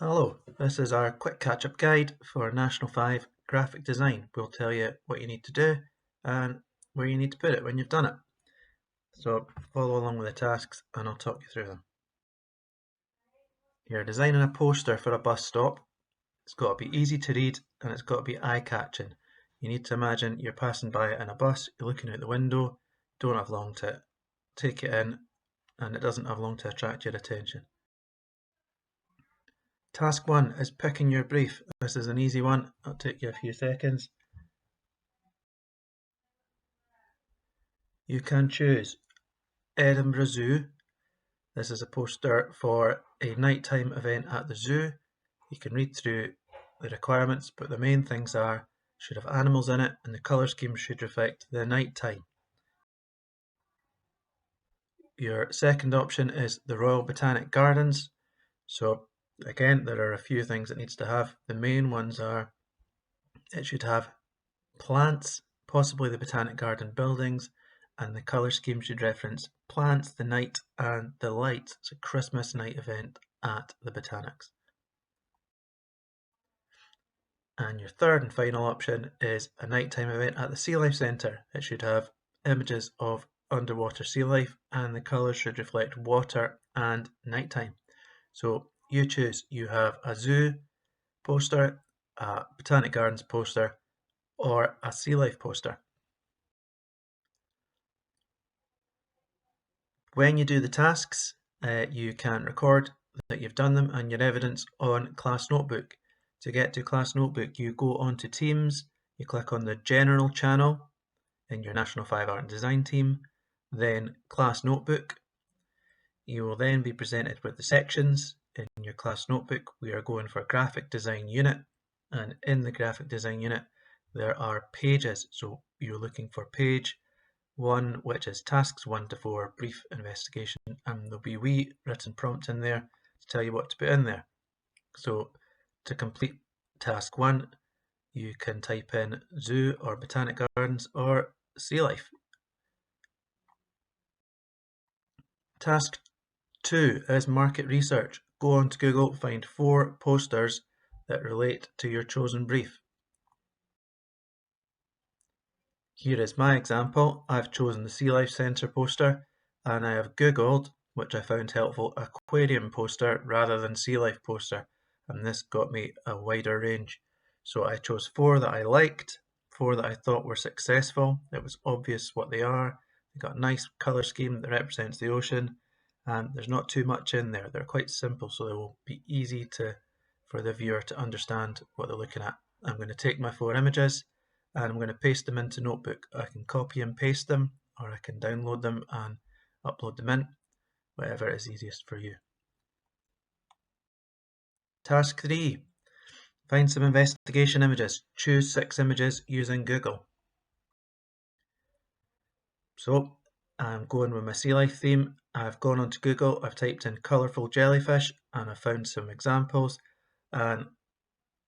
Hello, this is our quick catch-up guide for National 5 graphic design. We'll tell you what you need to do and where you need to put it when you've done it. So follow along with the tasks and I'll talk you through them. You're designing a poster for a bus stop. It's got to be easy to read and it's got to be eye-catching. You need to imagine you're passing by it in a bus, you're looking out the window, don't have long to take it in, and it doesn't have long to attract your attention. Task 1 is picking your brief. This is an easy one, it'll take you a few seconds. You can choose Edinburgh Zoo. This is a poster for a nighttime event at the zoo. You can read through the requirements, but the main things are should have animals in it and the colour scheme should reflect the nighttime. Your second option is the Royal Botanic Gardens. So again, there are a few things it needs to have. The main ones are it should have plants, possibly the Botanic Garden buildings, and the colour scheme should reference plants, the night, and the lights. It's a Christmas night event at the Botanics. And your third and final option is a nighttime event at the Sea Life Centre. It should have images of underwater sea life and the colours should reflect water and nighttime. So you choose. You have a zoo poster, a Botanic Gardens poster, or a sea life poster. When you do the tasks, you can record that you've done them and your evidence on Class Notebook. To get to Class Notebook, you go onto Teams, you click on the General channel in your National 5 Art and Design team, then Class Notebook. You will then be presented with the sections. In your Class Notebook, we are going for Graphic Design Unit, and in the Graphic Design Unit, there are pages. So you're looking for page 1, which is tasks 1 to 4, brief investigation, and there'll be a wee written prompt in there to tell you what to put in there. So to complete task 1, you can type in zoo or Botanic Gardens or sea life. Task 2 is market research. Go on to Google, find 4 posters that relate to your chosen brief. Here is my example. I've chosen the Sea Life Centre poster and I have Googled, which I found helpful, aquarium poster rather than sea life poster, and this got me a wider range. So I chose 4 that I liked, 4 that I thought were successful. It was obvious what they are. They got a nice colour scheme that represents the ocean, and there's not too much in there. They're quite simple, so they will be easy for the viewer to understand what they're looking at. I'm going to take my 4 images and I'm going to paste them into Notebook. I can copy and paste them, or I can download them and upload them in, whatever is easiest for you. Task 3. Find some investigation images. Choose 6 images using Google. So I'm going with my sea life theme. I've gone onto Google, I've typed in colourful jellyfish and I've found some examples, and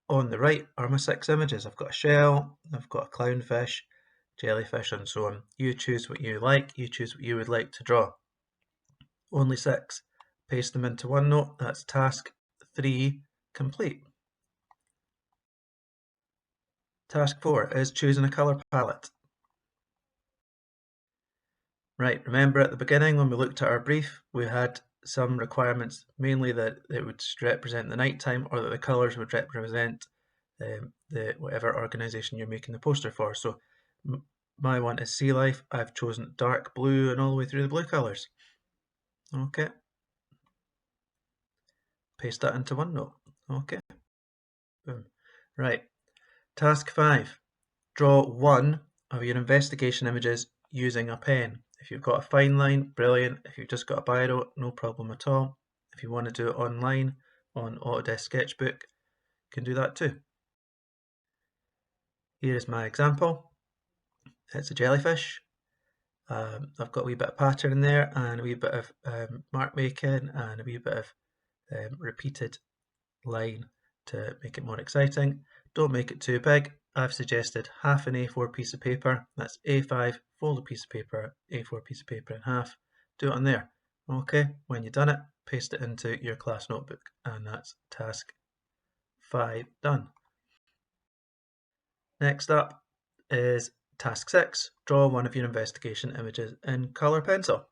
on the right are my 6 images. I've got a shell, I've got a clownfish, jellyfish and so on. You choose what you like, you choose what you would like to draw. Only 6. Paste them into OneNote. That's task 3 complete. Task 4 is choosing a colour palette. Right, remember at the beginning when we looked at our brief, we had some requirements, mainly that it would represent the nighttime or that the colours would represent the whatever organisation you're making the poster for. So my one is Sea Life. I've chosen dark blue and all the way through the blue colours. Okay. Paste that into OneNote. Okay. Boom. Right. Task 5. Draw 1 of your investigation images using a pen. If you've got a fine line, brilliant. If you've just got a biro, no problem at all. If you want to do it online on Autodesk Sketchbook, you can do that too. Here is my example. It's a jellyfish. I've got a wee bit of pattern in there and a wee bit of mark making and a wee bit of repeated line to make it more exciting. Don't make it too big. I've suggested half an A4 piece of paper. That's A5, fold a piece of paper, A4 piece of paper in half. Do it on there. Okay, when you've done it, paste it into your class notebook, and that's task 5 done. Next up is task 6, draw one of your investigation images in colour pencil.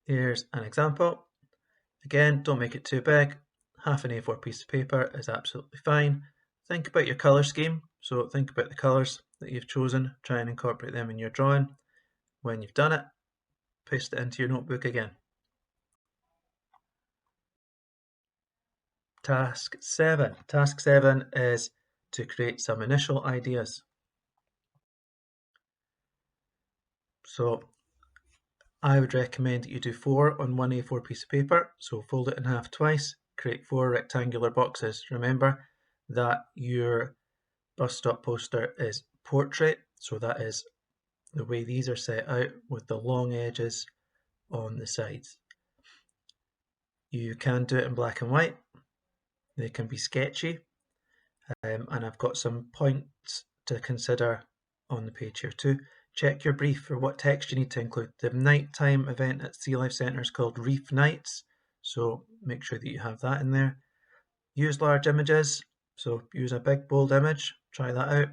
Here's an example. Again, don't make it too big. Half an A4 piece of paper is absolutely fine. Think about your colour scheme, so think about the colours that you've chosen, try and incorporate them in your drawing. When you've done it, paste it into your notebook again. Task 7. Task 7 is to create some initial ideas. So I would recommend that you do 4 on one A4 piece of paper, so fold it in half twice, create 4 rectangular boxes. Remember that your bus stop poster is portrait, so that is the way these are set out with the long edges on the sides. You can do it in black and white, they can be sketchy, and I've got some points to consider on the page here too. Check your brief for what text you need to include. The nighttime event at Sea Life Centre is called Reef Nights, so make sure that you have that in there. Use large images, so use a big bold image, try that out.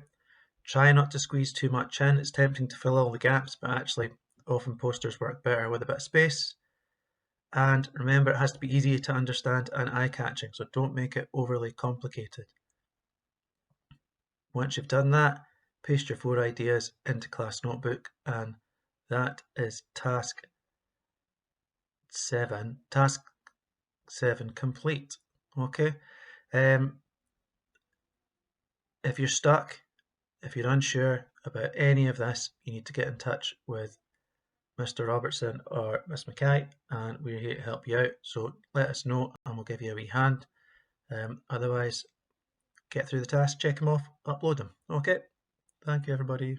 Try not to squeeze too much in, it's tempting to fill all the gaps, but actually often posters work better with a bit of space. And remember, it has to be easy to understand and eye-catching, so don't make it overly complicated. Once you've done that, paste your 4 ideas into class notebook, and that is task 7 complete. Okay, if you're stuck, if you're unsure about any of this, you need to get in touch with Mr. Robertson or Miss Mackay, and we're here to help you out. So let us know and we'll give you a wee hand. Otherwise, get through the task, check them off, upload them. Okay, thank you everybody.